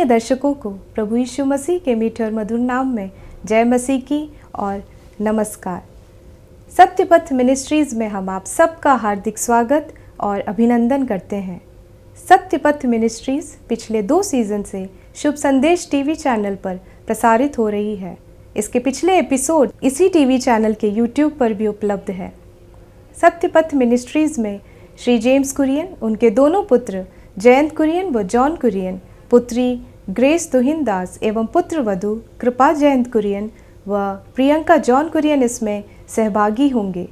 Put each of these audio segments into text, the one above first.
आदरणीय दर्शकों को प्रभु यीशु मसीह के मीठे और मधुर नाम में जय मसीह की और नमस्कार। सत्यपथ मिनिस्ट्रीज़ में हम आप सबका हार्दिक स्वागत और अभिनंदन करते हैं। सत्यपथ मिनिस्ट्रीज़ पिछले 2 सीज़न से शुभ संदेश टीवी चैनल पर प्रसारित हो रही है। इसके पिछले एपिसोड इसी टीवी चैनल के यूट्यूब पर भी उपलब्ध है। सत्यपथ मिनिस्ट्रीज़ में श्री जेम्स कुरियन, उनके दोनों पुत्र जयंत कुरियन व जॉन कुरियन, पुत्री ग्रेस तुहिनदास एवं पुत्र वधु कृपा जयंत कुरियन व प्रियंका जॉन कुरियन इसमें सहभागी होंगे।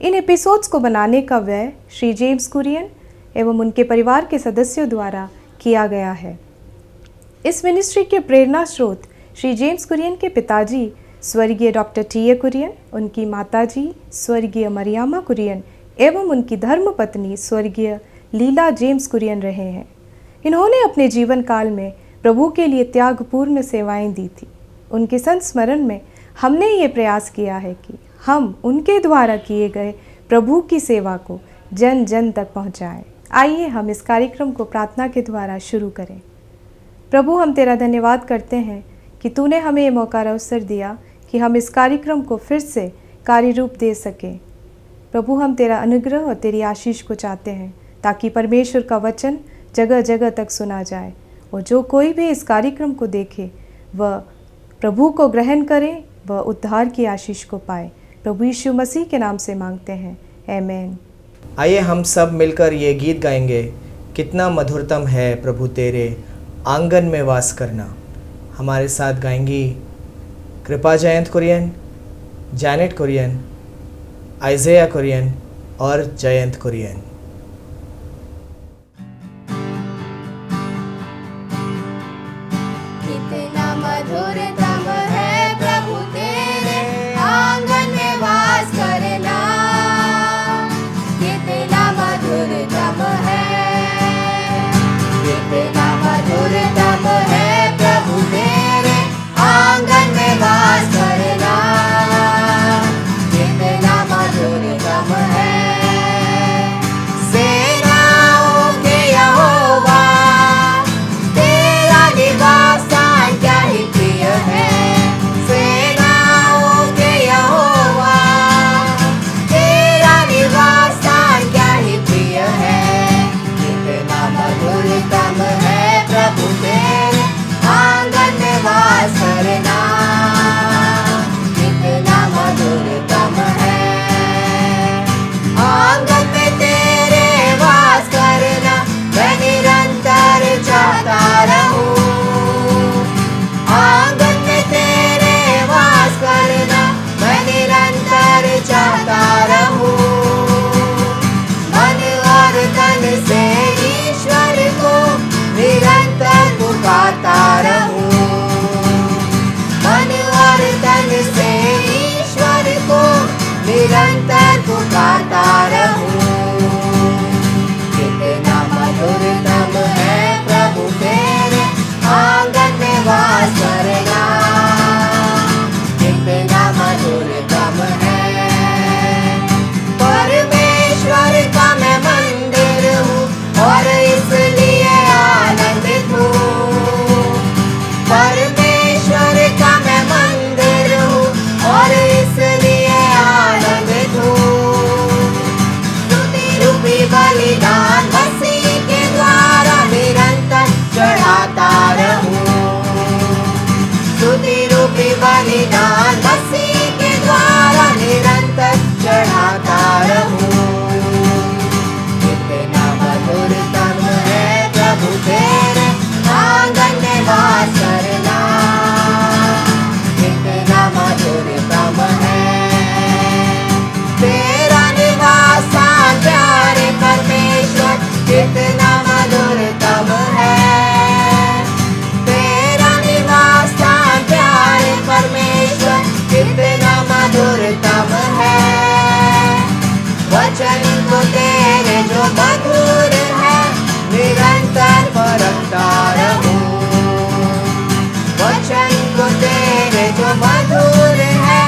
इन एपिसोड्स को बनाने का व्यय श्री जेम्स कुरियन एवं उनके परिवार के सदस्यों द्वारा किया गया है। इस मिनिस्ट्री के प्रेरणा स्रोत श्री जेम्स कुरियन के पिताजी स्वर्गीय डॉक्टर टी.ए. कुरियन, उनकी माताजी स्वर्गीय मरियामा कुरियन एवं उनकी धर्मपत्नी स्वर्गीय लीला जेम्स कुरियन रहे हैं। इन्होंने अपने जीवन काल में प्रभु के लिए त्यागपूर्ण सेवाएं दी थी। उनके संस्मरण में हमने ये प्रयास किया है कि हम उनके द्वारा किए गए प्रभु की सेवा को जन जन तक पहुंचाएं। आइए हम इस कार्यक्रम को प्रार्थना के द्वारा शुरू करें। प्रभु, हम तेरा धन्यवाद करते हैं कि तूने हमें ये मौका और अवसर दिया कि हम इस कार्यक्रम को फिर से कार्य रूप दे सकें। प्रभु, हम तेरा अनुग्रह और तेरी आशीष को चाहते हैं ताकि परमेश्वर का वचन जगह जगह तक सुना जाए और जो कोई भी इस कार्यक्रम को देखे वह प्रभु को ग्रहण करे, वह उद्धार की आशीष को पाए। प्रभु यीशु मसीह के नाम से मांगते हैं, आमीन। आइए हम सब मिलकर ये गीत गाएंगे, कितना मधुरतम है प्रभु तेरे आंगन में वास करना। हमारे साथ गाएंगी कृपा जयंत कुरियन, जैनेट कुरियन, आइज़ेया कुरियन और जयंत कुरियन। कितना मधुरतम है प्रभु तेरे आंगन में वास करना, कितना मधुरतम है, कितना मधुरतम है प्रभु तेरे आंगन में वास करना, कितना मधुरतम है। सेनाओं के यहोवा तेरा निवास स्थान क्या ही प्रिय है, सेनाओं के यहोवा तेरा निवास स्थान क्या ही प्रिय है, कितना मधुरतम है प्रभु तेरे आंगन में वास करना, कितना मधुरतम है। आंगन में तेरे वास करना मैं निरंतर चाहता रहूं, आंगन में तेरे वास करना मैं निरंतर चाहता रहूं, मन और तन से ईश्वर को निरंतर पुकारता रहूं, मन और तन से ईश्वर को निरंतर पुकारता रहूं, कितना मधुरतम है प्रभु तेरे आंगन में वास करना, कितना मधुरतम है। परमेश्वर का मैं मंदिर हूँ और इसलिए आनंदित हूँ, परमेश्वर का मैं मंदिर हूँ और इसलिए आनंदित हूँ। स्तुति रूपी बलिदान मसीह के द्वारा निरंतर चढ़ाता रहूं, स्तुति रूपी बलिदान मसीह के द्वारा निरंतर चढ़ाता रहूं, कितना मधुरतम है प्रभु तेरे आंगन में वास करना, कितना मधुरतम है। तेरा निवास स्थान प्यारे परमेश्वर कितना मधुरतम है, तेरा निवास स्थान प्यारे परमेश्वर कितना मधुरतम है। वचन को तेरे जो मधुर है निरंतर परखता रहूं, वचन को तेरे जो मधुर है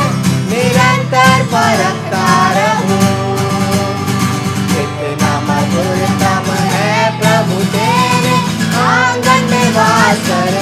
निरंतर परखता रहूं, कितना मधुरतम है प्रभु तेरे आंगन में वास कर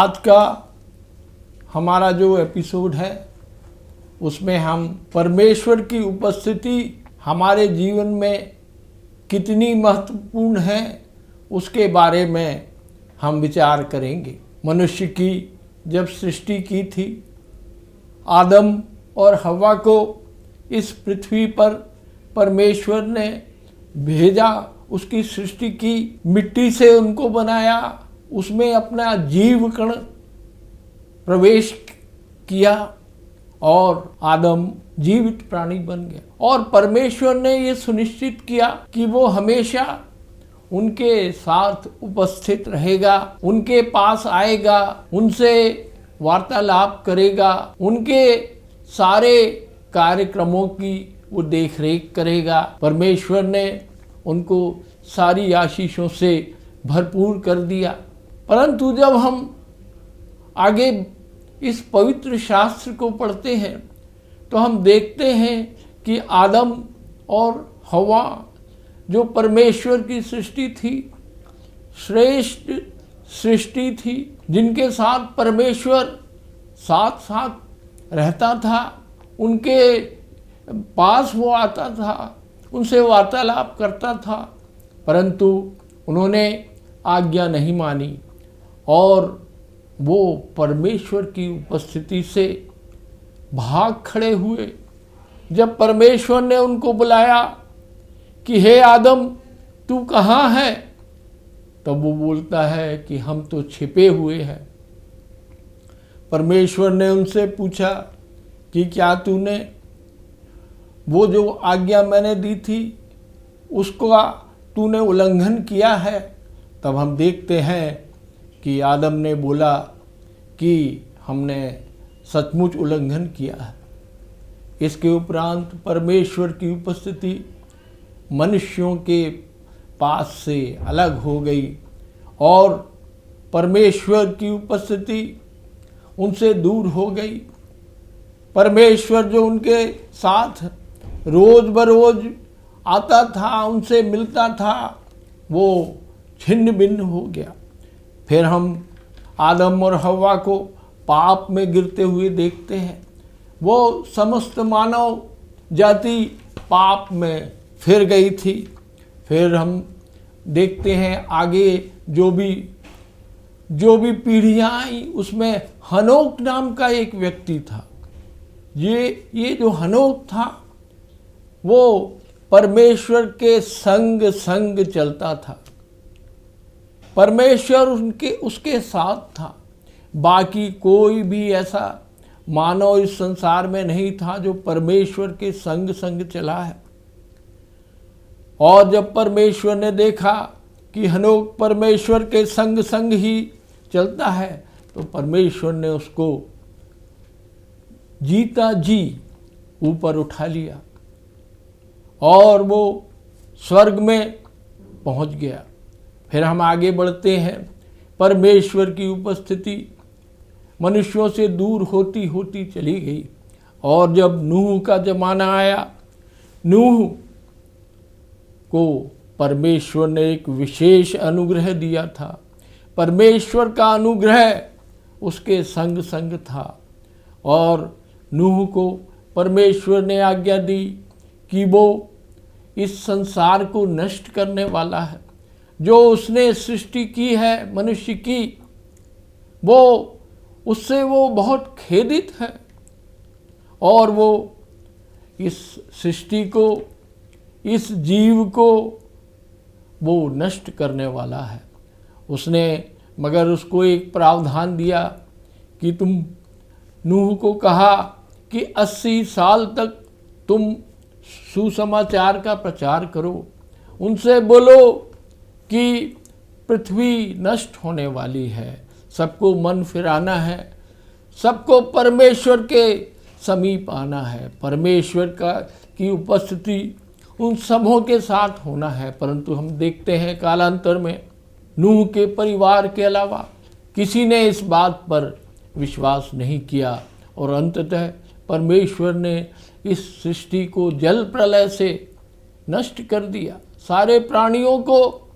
आज का हमारा जो एपिसोड है उसमें हम परमेश्वर की उपस्थिति हमारे जीवन में कितनी महत्वपूर्ण है उसके बारे में हम विचार करेंगे। मनुष्य की जब सृष्टि की थी, आदम और हव्वा को इस पृथ्वी पर परमेश्वर ने भेजा, उसकी सृष्टि की, मिट्टी से उनको बनाया, उसमें अपना जीव कण प्रवेश किया और आदम जीवित प्राणी बन गया। और परमेश्वर ने ये सुनिश्चित किया कि वो हमेशा उनके साथ उपस्थित रहेगा, उनके पास आएगा, उनसे वार्तालाप करेगा, उनके सारे कार्यक्रमों की वो देखरेख करेगा। परमेश्वर ने उनको सारी आशीषों से भरपूर कर दिया। परंतु जब हम आगे इस पवित्र शास्त्र को पढ़ते हैं तो हम देखते हैं कि आदम और हव्वा जो परमेश्वर की सृष्टि थी, श्रेष्ठ सृष्टि थी, जिनके साथ परमेश्वर साथ साथ रहता था, उनके पास वो आता था, उनसे वार्तालाप करता था, परंतु उन्होंने आज्ञा नहीं मानी और वो परमेश्वर की उपस्थिति से भाग खड़े हुए। जब परमेश्वर ने उनको बुलाया कि हे आदम तू कहाँ है, तब वो बोलता है कि हम तो छिपे हुए हैं। परमेश्वर ने उनसे पूछा कि क्या तूने वो जो आज्ञा मैंने दी थी उसका तूने उल्लंघन किया है? तब हम देखते हैं कि आदम ने बोला कि हमने सचमुच उल्लंघन किया है। इसके उपरांत परमेश्वर की उपस्थिति मनुष्यों के पास से अलग हो गई और परमेश्वर की उपस्थिति उनसे दूर हो गई। परमेश्वर जो उनके साथ रोज बरोज आता था, उनसे मिलता था, वो छिन्न भिन्न हो गया। फिर हम आदम और हव्वा को पाप में गिरते हुए देखते हैं। वो समस्त मानव जाति पाप में फिर गई थी। फिर हम देखते हैं आगे जो भी पीढ़ियाँ आई उसमें हनोक नाम का एक व्यक्ति था। ये जो हनोक था वो परमेश्वर के संग चलता था। परमेश्वर उसके साथ था। बाकी कोई भी ऐसा मानव इस संसार में नहीं था जो परमेश्वर के संग चला है। और जब परमेश्वर ने देखा कि हनोक परमेश्वर के संग ही चलता है तो परमेश्वर ने उसको जीता जी ऊपर उठा लिया और वो स्वर्ग में पहुंच गया। फिर हम आगे बढ़ते हैं। परमेश्वर की उपस्थिति मनुष्यों से दूर होती होती चली गई और जब नूह का जमाना आया, नूह को परमेश्वर ने एक विशेष अनुग्रह दिया था। परमेश्वर का अनुग्रह उसके संग था और नूह को परमेश्वर ने आज्ञा दी कि वो इस संसार को नष्ट करने वाला है। जो उसने सृष्टि की है मनुष्य की, वो उससे वो बहुत खेदित है और वो इस सृष्टि को, इस जीव को वो नष्ट करने वाला है। उसने मगर उसको एक प्रावधान दिया कि तुम नूह को कहा कि 80 साल तक तुम सुसमाचार का प्रचार करो। उनसे बोलो कि पृथ्वी नष्ट होने वाली है, सबको मन फिराना है, सबको परमेश्वर के समीप आना है, परमेश्वर की उपस्थिति उन सबों के साथ होना है। परंतु हम देखते हैं कालांतर में नूह के परिवार के अलावा किसी ने इस बात पर विश्वास नहीं किया और अंततः परमेश्वर ने इस सृष्टि को जल प्रलय से नष्ट कर दिया। सारे प्राणियों को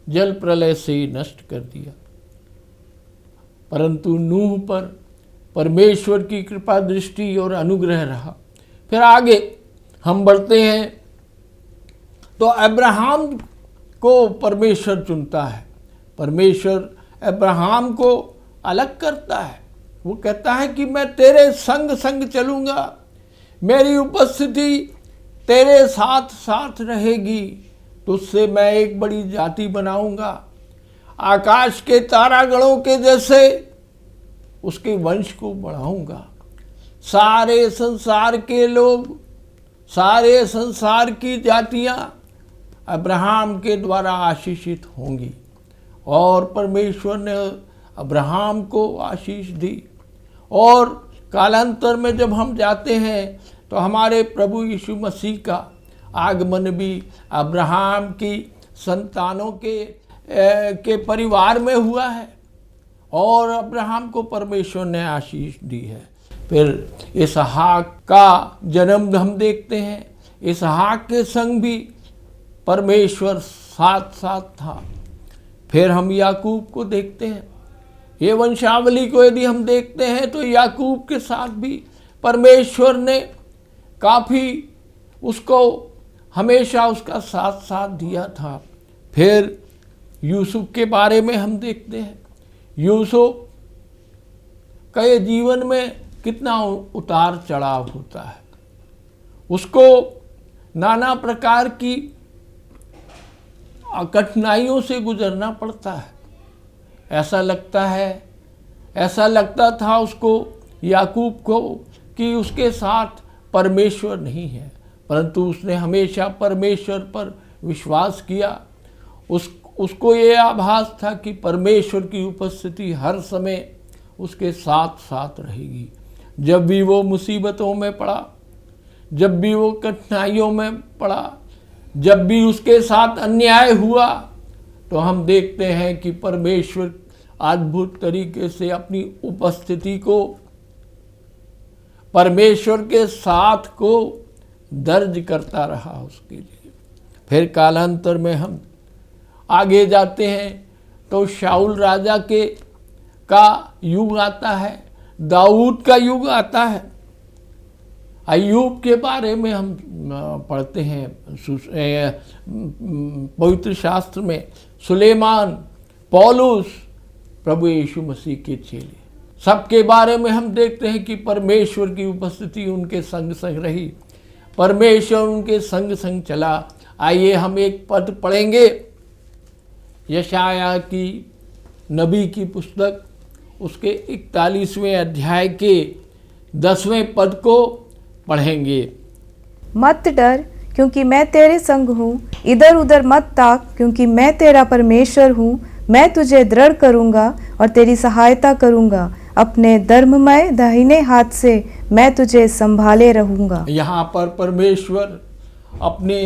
जल प्रलय से नष्ट कर दिया। परंतु नूह पर परमेश्वर की कृपा दृष्टि और अनुग्रह रहा। फिर आगे हम बढ़ते हैं तो अब्राहम को परमेश्वर चुनता है। परमेश्वर अब्राहम को अलग करता है। वो कहता है कि मैं तेरे संग संग चलूँगा, मेरी उपस्थिति तेरे साथ साथ रहेगी, तुझसे मैं एक बड़ी जाति बनाऊंगा, आकाश के तारागणों के जैसे उसके वंश को बढ़ाऊंगा। सारे संसार के लोग, सारे संसार की जातियां अब्राहम के द्वारा आशीषित होंगी। और परमेश्वर ने अब्राहम को आशीष दी। और कालांतर में जब हम जाते हैं तो हमारे प्रभु यीशु मसीह का आगमन भी अब्राहम की संतानों के परिवार में हुआ है और अब्राहम को परमेश्वर ने आशीष दी है। फिर इसहाक का जन्म हम देखते हैं। इसहाक के संग भी परमेश्वर साथ साथ था। फिर हम याकूब को देखते हैं। ये वंशावली को यदि हम देखते हैं तो याकूब के साथ भी परमेश्वर ने काफ़ी उसको हमेशा उसका साथ साथ दिया था। फिर यूसुफ के बारे में हम देखते हैं। यूसुफ के जीवन में कितना उतार चढ़ाव होता है। उसको नाना प्रकार की कठिनाइयों से गुजरना पड़ता है। ऐसा लगता था उसको, याकूब को, कि उसके साथ परमेश्वर नहीं है, परंतु उसने हमेशा परमेश्वर पर विश्वास किया। उसको ये आभास था कि परमेश्वर की उपस्थिति हर समय उसके साथ साथ रहेगी। जब भी वो मुसीबतों में पड़ा, जब भी वो कठिनाइयों में पड़ा, जब भी उसके साथ अन्याय हुआ, तो हम देखते हैं कि परमेश्वर अद्भुत तरीके से अपनी उपस्थिति को, परमेश्वर के साथ को दर्ज करता रहा उसके लिए। फिर कालांतर में हम आगे जाते हैं तो शाऊल राजा का युग आता है, दाऊद का युग आता है। अय्यूब के बारे में हम पढ़ते हैं पवित्र शास्त्र में। सुलेमान, पौलुस, प्रभु यीशु मसीह के चेले, सबके बारे में हम देखते हैं कि परमेश्वर की उपस्थिति उनके संग संग रही, परमेश्वर उनके संग संग चला। आइए हम एक पद पढ़ेंगे, यशाया की नबी की पुस्तक, उसके 41वें अध्याय के 10वें पद को पढ़ेंगे। मत डर क्योंकि मैं तेरे संग हूँ, इधर उधर मत ताक क्योंकि मैं तेरा परमेश्वर हूँ। मैं तुझे दृढ़ करूँगा और तेरी सहायता करूँगा, अपने धर्ममय दाहिने हाथ से मैं तुझे संभाले रहूँगा। यहाँ पर परमेश्वर अपने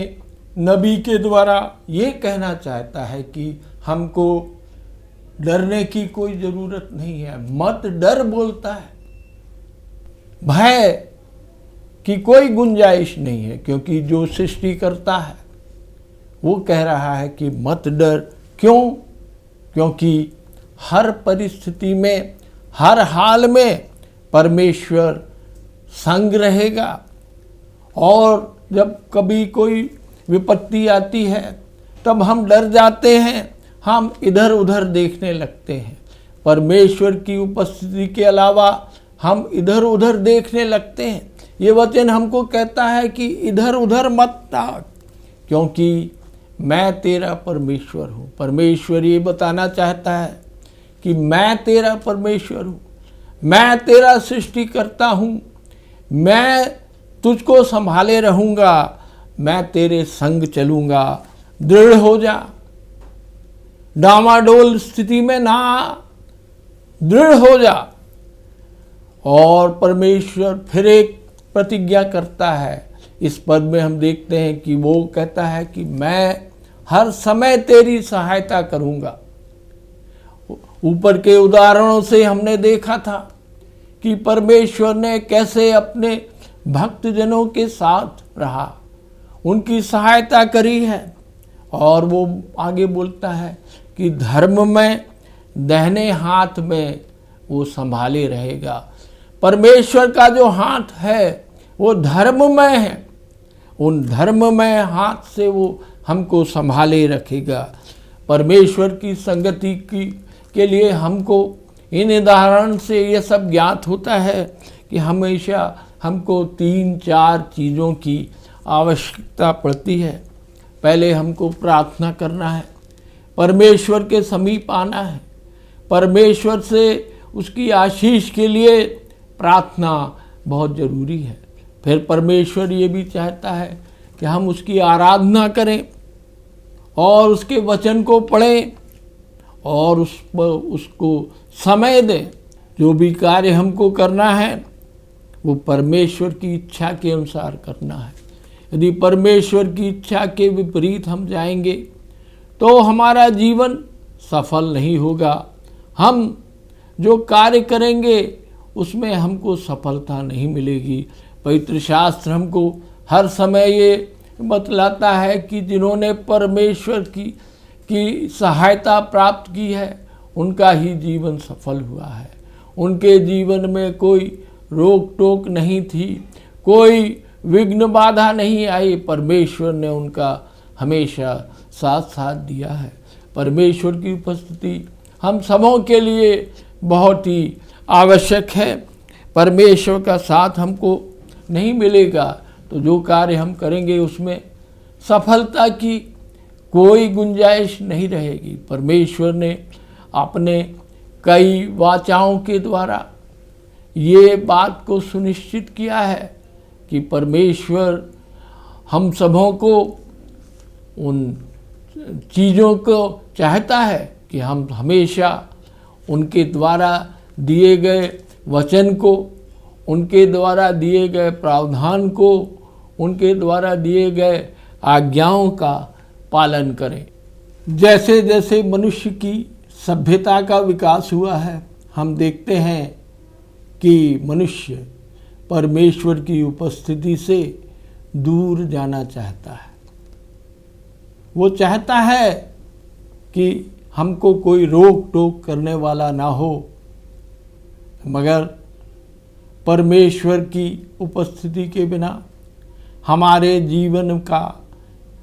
नबी के द्वारा ये कहना चाहता है कि हमको डरने की कोई ज़रूरत नहीं है। मत डर बोलता है, भय की कोई गुंजाइश नहीं है, क्योंकि जो सृष्टि करता है वो कह रहा है कि मत डर। क्यों? क्योंकि हर परिस्थिति में, हर हाल में परमेश्वर संग रहेगा। और जब कभी कोई विपत्ति आती है तब हम डर जाते हैं, हम इधर उधर देखने लगते हैं। परमेश्वर की उपस्थिति के अलावा हम इधर उधर देखने लगते हैं। ये वचन हमको कहता है कि इधर उधर मत ताक क्योंकि मैं तेरा परमेश्वर हूँ। परमेश्वर ये बताना चाहता है कि मैं तेरा परमेश्वर हूँ, मैं तेरा सृष्टिकर्ता हूँ, मैं तुझको संभाले रहूँगा, मैं तेरे संग चलूँगा। दृढ़ हो जा, डामाडोल स्थिति में ना, दृढ़ हो जा। और परमेश्वर फिर एक प्रतिज्ञा करता है। इस पद में हम देखते हैं कि वो कहता है कि मैं हर समय तेरी सहायता करूँगा। ऊपर के उदाहरणों से हमने देखा था कि परमेश्वर ने कैसे अपने भक्तजनों के साथ रहा, उनकी सहायता करी है। और वो आगे बोलता है कि धर्म में दाहिने हाथ में वो संभाले रहेगा। परमेश्वर का जो हाथ है वो धर्ममय है, उन धर्ममय हाथ से वो हमको संभाले रखेगा। परमेश्वर की संगति के लिए हमको इन उदाहरण से ये सब ज्ञात होता है कि हमेशा हमको 3-4 चीज़ों की आवश्यकता पड़ती है। पहले हमको प्रार्थना करना है, परमेश्वर के समीप आना है, परमेश्वर से उसकी आशीष के लिए प्रार्थना बहुत ज़रूरी है। फिर परमेश्वर ये भी चाहता है कि हम उसकी आराधना करें और उसके वचन को पढ़ें और उसको समय दें। जो भी कार्य हमको करना है वो परमेश्वर की इच्छा के अनुसार करना है। यदि परमेश्वर की इच्छा के विपरीत हम जाएंगे तो हमारा जीवन सफल नहीं होगा। हम जो कार्य करेंगे उसमें हमको सफलता नहीं मिलेगी। पवित्र शास्त्र हमको हर समय ये बतलाता है कि जिन्होंने परमेश्वर की सहायता प्राप्त की है उनका ही जीवन सफल हुआ है। उनके जीवन में कोई रोक टोक नहीं थी, कोई विघ्न बाधा नहीं आई। परमेश्वर ने उनका हमेशा साथ साथ दिया है। परमेश्वर की उपस्थिति हम सबों के लिए बहुत ही आवश्यक है। परमेश्वर का साथ हमको नहीं मिलेगा तो जो कार्य हम करेंगे उसमें सफलता की कोई गुंजाइश नहीं रहेगी। परमेश्वर ने अपने कई वाचाओं के द्वारा ये बात को सुनिश्चित किया है कि परमेश्वर हम सबों को उन चीज़ों को चाहता है कि हम हमेशा उनके द्वारा दिए गए वचन को, उनके द्वारा दिए गए प्रावधान को, उनके द्वारा दिए गए आज्ञाओं का पालन करें। जैसे जैसे मनुष्य की सभ्यता का विकास हुआ है, हम देखते हैं कि मनुष्य परमेश्वर की उपस्थिति से दूर जाना चाहता है। वो चाहता है कि हमको कोई रोक टोक करने वाला ना हो, मगर परमेश्वर की उपस्थिति के बिना हमारे जीवन का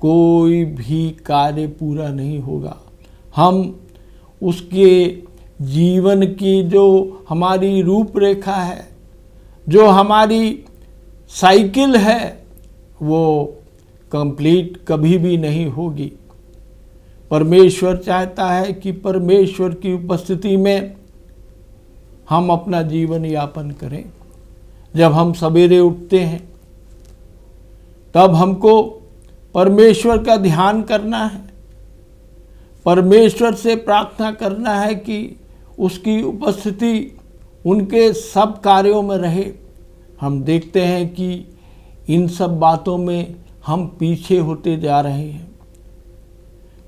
कोई भी कार्य पूरा नहीं होगा। हम उसके जीवन की जो हमारी रूपरेखा है, जो हमारी साइकिल है, वो कंप्लीट कभी भी नहीं होगी। परमेश्वर चाहता है कि परमेश्वर की उपस्थिति में हम अपना जीवन यापन करें। जब हम सवेरे उठते हैं तब हमको परमेश्वर का ध्यान करना है, परमेश्वर से प्रार्थना करना है कि उसकी उपस्थिति उनके सब कार्यों में रहे। हम देखते हैं कि इन सब बातों में हम पीछे होते जा रहे हैं।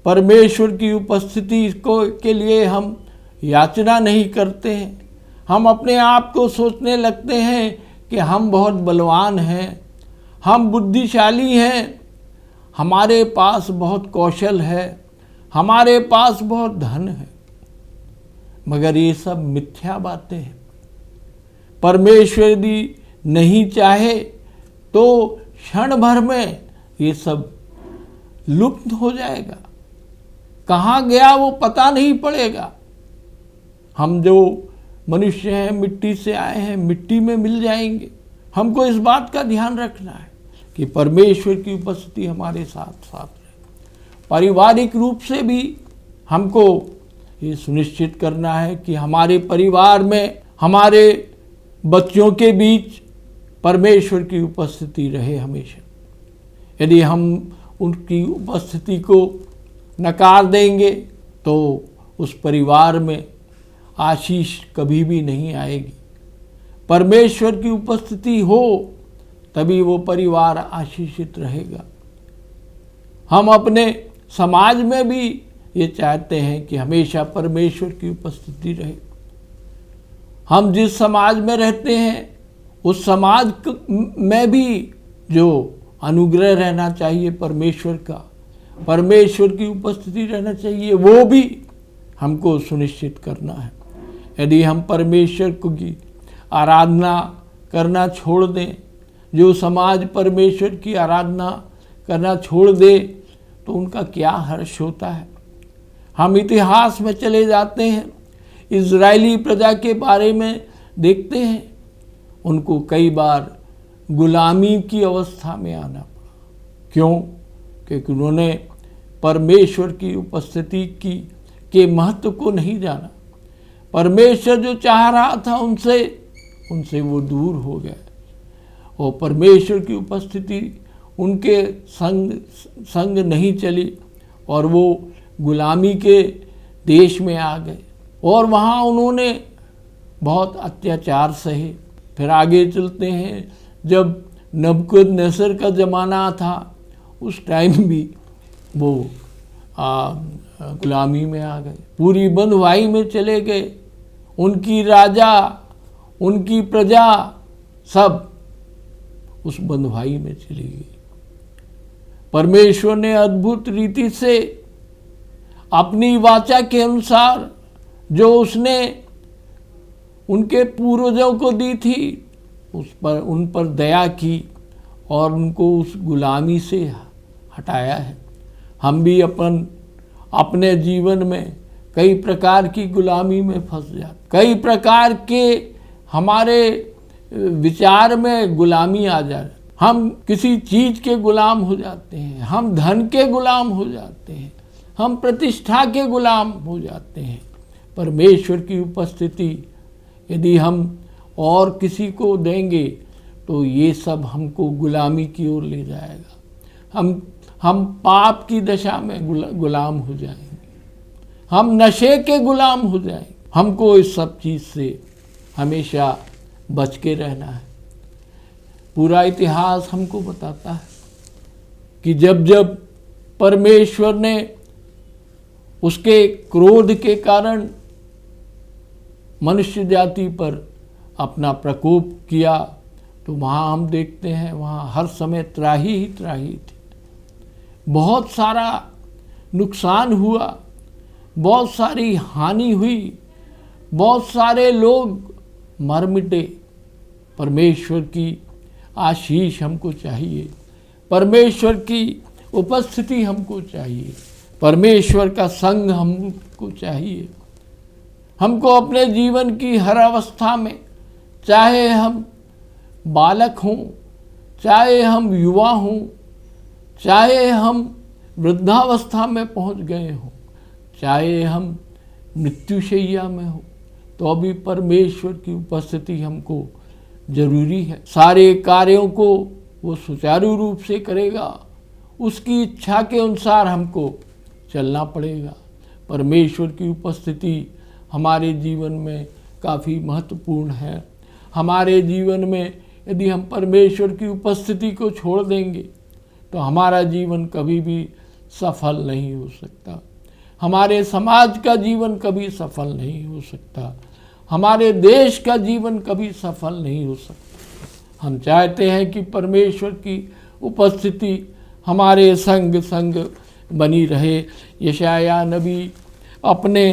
परमेश्वर की उपस्थिति के लिए हम याचना नहीं करते हैं। हम अपने आप को सोचने लगते हैं कि हम बहुत बलवान हैं, हम बुद्धिशाली हैं, हमारे पास बहुत कौशल है, हमारे पास बहुत धन है। मगर ये सब मिथ्या बातें हैं। परमेश्वर यदि नहीं चाहे तो क्षण भर में ये सब लुप्त हो जाएगा। कहाँ गया वो पता नहीं पड़ेगा। हम जो मनुष्य हैं, मिट्टी से आए हैं, मिट्टी में मिल जाएंगे। हमको इस बात का ध्यान रखना है कि परमेश्वर की उपस्थिति हमारे साथ साथ रहे। पारिवारिक रूप से भी हमको ये सुनिश्चित करना है कि हमारे परिवार में, हमारे बच्चों के बीच परमेश्वर की उपस्थिति रहे हमेशा। यदि हम उनकी उपस्थिति को नकार देंगे तो उस परिवार में आशीष कभी भी नहीं आएगी। परमेश्वर की उपस्थिति हो तभी वो परिवार आशीषित रहेगा। हम अपने समाज में भी ये चाहते हैं कि हमेशा परमेश्वर की उपस्थिति रहे। हम जिस समाज में रहते हैं उस समाज में भी जो अनुग्रह रहना चाहिए परमेश्वर का, परमेश्वर की उपस्थिति रहना चाहिए, वो भी हमको सुनिश्चित करना है। यदि हम परमेश्वर की आराधना करना छोड़ दें, जो समाज परमेश्वर की आराधना करना छोड़ दे, तो उनका क्या हर्ष होता है। हम इतिहास में चले जाते हैं, इजरायली प्रजा के बारे में देखते हैं, उनको कई बार गुलामी की अवस्था में आना पड़ा। क्यों? क्योंकि उन्होंने परमेश्वर की उपस्थिति के महत्व को नहीं जाना। परमेश्वर जो चाह रहा था उनसे वो दूर हो गए, और परमेश्वर की उपस्थिति उनके संग नहीं चली, और वो गुलामी के देश में आ गए, और वहाँ उन्होंने बहुत अत्याचार सहे। फिर आगे चलते हैं, जब नबूकदनेस्सर का ज़माना था, उस टाइम भी वो गुलामी में आ गए, पूरी बंधुआई में चले गए। उनकी राजा, उनकी प्रजा सब उस बंधुआई में चली गई। परमेश्वर ने अद्भुत रीति से अपनी वाचा के अनुसार जो उसने उनके पूर्वजों को दी थी, उन पर दया की और उनको उस गुलामी से हटाया है। हम भी अपने जीवन में कई प्रकार की गुलामी में फंस जाते, कई प्रकार के हमारे विचार में गुलामी आ जाए। हम किसी चीज़ के गुलाम हो जाते हैं, हम धन के गुलाम हो जाते हैं, हम प्रतिष्ठा के गुलाम हो जाते हैं। परमेश्वर की उपस्थिति यदि हम और किसी को देंगे तो ये सब हमको गुलामी की ओर ले जाएगा। हम पाप की दशा में गुलाम हो जाएंगे, हम नशे के गुलाम हो जाएंगे। हमको इस सब चीज़ से हमेशा बच के रहना है। पूरा इतिहास हमको बताता है कि जब जब परमेश्वर ने उसके क्रोध के कारण मनुष्य जाति पर अपना प्रकोप किया, तो वहाँ हम देखते हैं वहाँ हर समय त्राही ही त्राही थी। बहुत सारा नुकसान हुआ, बहुत सारी हानि हुई, बहुत सारे लोग मर मिटे। परमेश्वर की आशीष हमको चाहिए, परमेश्वर की उपस्थिति हमको चाहिए, परमेश्वर का संग हमको चाहिए। हमको अपने जीवन की हर अवस्था में, चाहे हम बालक हों, चाहे हम युवा हों, चाहे हम वृद्धावस्था में पहुंच गए हों, चाहे हम मृत्युशैया में हो, तो अभी परमेश्वर की उपस्थिति हमको जरूरी है। सारे कार्यों को वो सुचारू रूप से करेगा, उसकी इच्छा के अनुसार हमको चलना पड़ेगा। परमेश्वर की उपस्थिति हमारे जीवन में काफ़ी महत्वपूर्ण है। हमारे जीवन में यदि हम परमेश्वर की उपस्थिति को छोड़ देंगे तो हमारा जीवन कभी भी सफल नहीं हो सकता, हमारे समाज का जीवन कभी सफल नहीं हो सकता, हमारे देश का जीवन कभी सफल नहीं हो सकता। हम चाहते हैं कि परमेश्वर की उपस्थिति हमारे संग बनी रहे। यशाया नबी अपने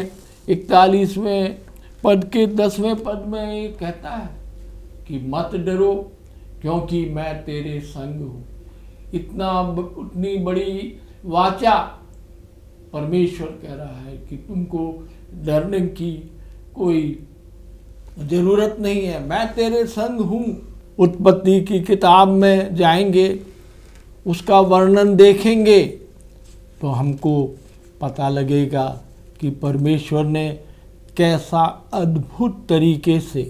41वें पद के 10वें पद में ये कहता है कि मत डरो क्योंकि मैं तेरे संग हूँ। उतनी बड़ी वाचा परमेश्वर कह रहा है कि तुमको डरने की कोई ज़रूरत नहीं है, मैं तेरे संग हूँ। उत्पत्ति की किताब में जाएंगे, उसका वर्णन देखेंगे तो हमको पता लगेगा कि परमेश्वर ने कैसा अद्भुत तरीके से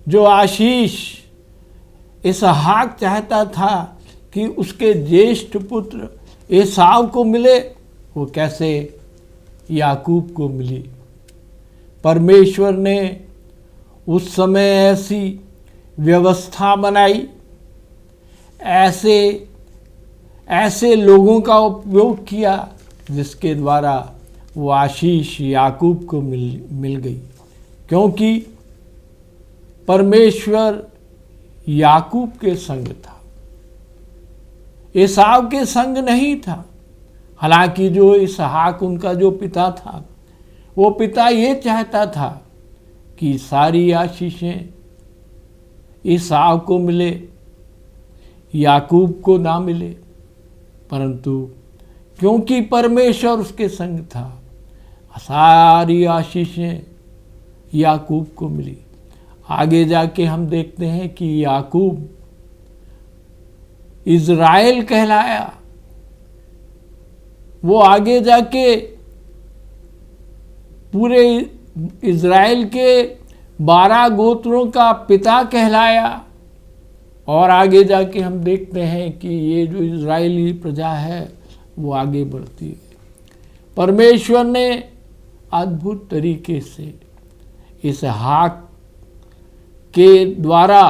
जो आशीष इसहाक चाहता था कि उसके ज्येष्ठ पुत्र एसाव को मिले, वो कैसे याकूब को मिली। परमेश्वर ने उस समय ऐसी व्यवस्था बनाई, ऐसे लोगों का उपयोग किया जिसके द्वारा वो आशीष याकूब को मिल गई, क्योंकि परमेश्वर याकूब के संग था, एसाव के संग नहीं था। हालांकि जो इसहाक उनका जो पिता था, वो पिता ये चाहता था कि सारी आशीषें ईसाव को मिले, याकूब को ना मिले, परंतु क्योंकि परमेश्वर उसके संग था, सारी आशीषें याकूब को मिली। आगे जाके हम देखते हैं कि याकूब इज़राइल कहलाया। वो आगे जाके पूरे इज़राइल के 12 गोत्रों का पिता कहलाया। और आगे जाके हम देखते हैं कि ये जो इज़राइली प्रजा है वो आगे बढ़ती है। परमेश्वर ने अद्भुत तरीके से इसहाक के द्वारा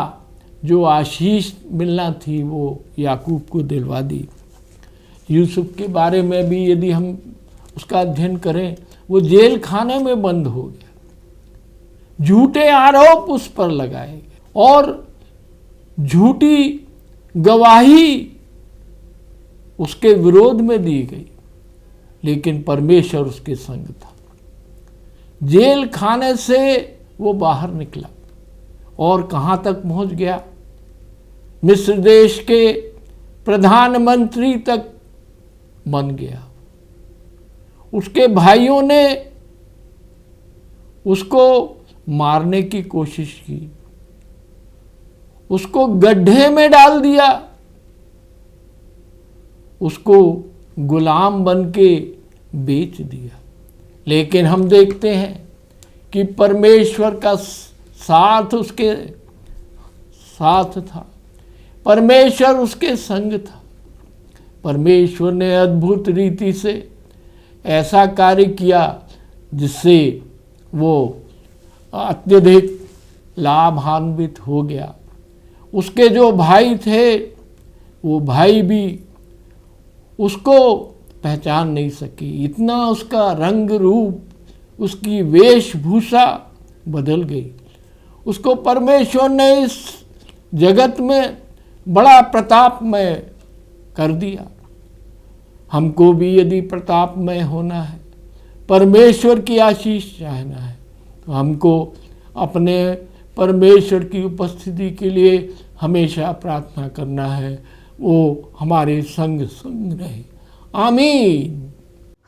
जो आशीष मिलना थी वो याकूब को दिलवा दी। यूसुफ के बारे में भी यदि हम उसका अध्ययन करें, वो जेल खाने में बंद हो गया, झूठे आरोप उस पर लगाए गए और झूठी गवाही उसके विरोध में दी गई, लेकिन परमेश्वर उसके संग था। जेल खाने से वो बाहर निकला और कहाँ तक पहुँच गया? मिस्र देश के प्रधानमंत्री तक बन गया। उसके भाइयों ने उसको मारने की कोशिश की, उसको गड्ढे में डाल दिया, उसको गुलाम बन के बेच दिया। लेकिन हम देखते हैं कि परमेश्वर का साथ उसके साथ था, परमेश्वर उसके संग था। परमेश्वर ने अद्भुत रीति से ऐसा कार्य किया जिससे वो अत्यधिक लाभान्वित हो गया। उसके जो भाई थे वो भाई भी उसको पहचान नहीं सके, इतना उसका रंग रूप, उसकी वेशभूषा बदल गई। उसको परमेश्वर ने इस जगत में बड़ा प्रतापमय कर दिया। हमको भी यदि प्रतापमय होना है, परमेश्वर की आशीष चाहना है, तो हमको अपने परमेश्वर की उपस्थिति के लिए हमेशा प्रार्थना करना है, वो हमारे संग संग रहे। आमीन।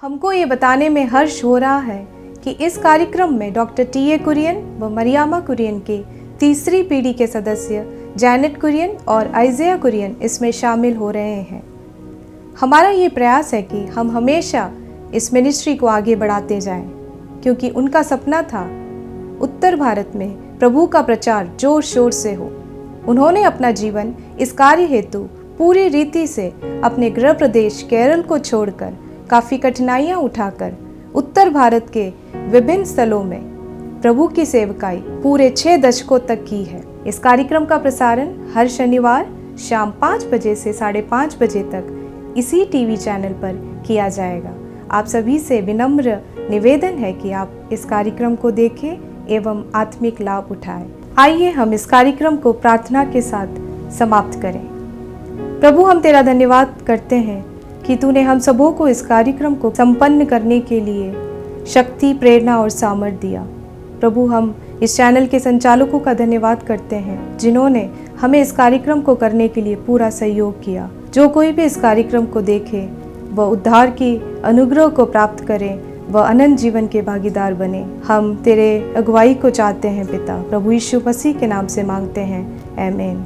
हमको ये बताने में हर्ष हो रहा है कि इस कार्यक्रम में डॉक्टर टी.ए. कुरियन व मरियामा कुरियन के तीसरी पीढ़ी के सदस्य जैनेट कुरियन और आइजिया कुरियन इसमें शामिल हो रहे हैं। हमारा ये प्रयास है कि हम हमेशा इस मिनिस्ट्री को आगे बढ़ाते जाएं, क्योंकि उनका सपना था उत्तर भारत में प्रभु का प्रचार जोर शोर से हो। उन्होंने अपना जीवन इस कार्य हेतु पूरी रीति से अपने गृह प्रदेश केरल को छोड़कर काफ़ी कठिनाइयाँ उठाकर उत्तर भारत के विभिन्न स्थलों में प्रभु की सेवकाई पूरे 6 दशकों तक की है। इस कार्यक्रम का प्रसारण हर शनिवार शाम 5 बजे से 5:30 बजे तक इसी टीवी चैनल पर किया जाएगा। आप सभी से विनम्र निवेदन है कि आप इस कार्यक्रम को देखें एवं आत्मिक लाभ उठाएं। आइए हम इस कार्यक्रम को प्रार्थना के साथ समाप्त करें। प्रभु, हम तेरा धन्यवाद करते हैं कि तूने हम सबों को इस कार्यक्रम को संपन्न करने के लिए शक्ति, प्रेरणा और सामर्थ्य दिया। प्रभु, हम इस चैनल के संचालकों का धन्यवाद करते हैं जिन्होंने हमें इस कार्यक्रम को करने के लिए पूरा सहयोग किया। जो कोई भी इस कार्यक्रम को देखे वह उद्धार की अनुग्रह को प्राप्त करें, वह अनंत जीवन के भागीदार बने। हम तेरे अगुवाई को चाहते हैं पिता, प्रभु यीशु मसीह के नाम से मांगते हैं, आमीन।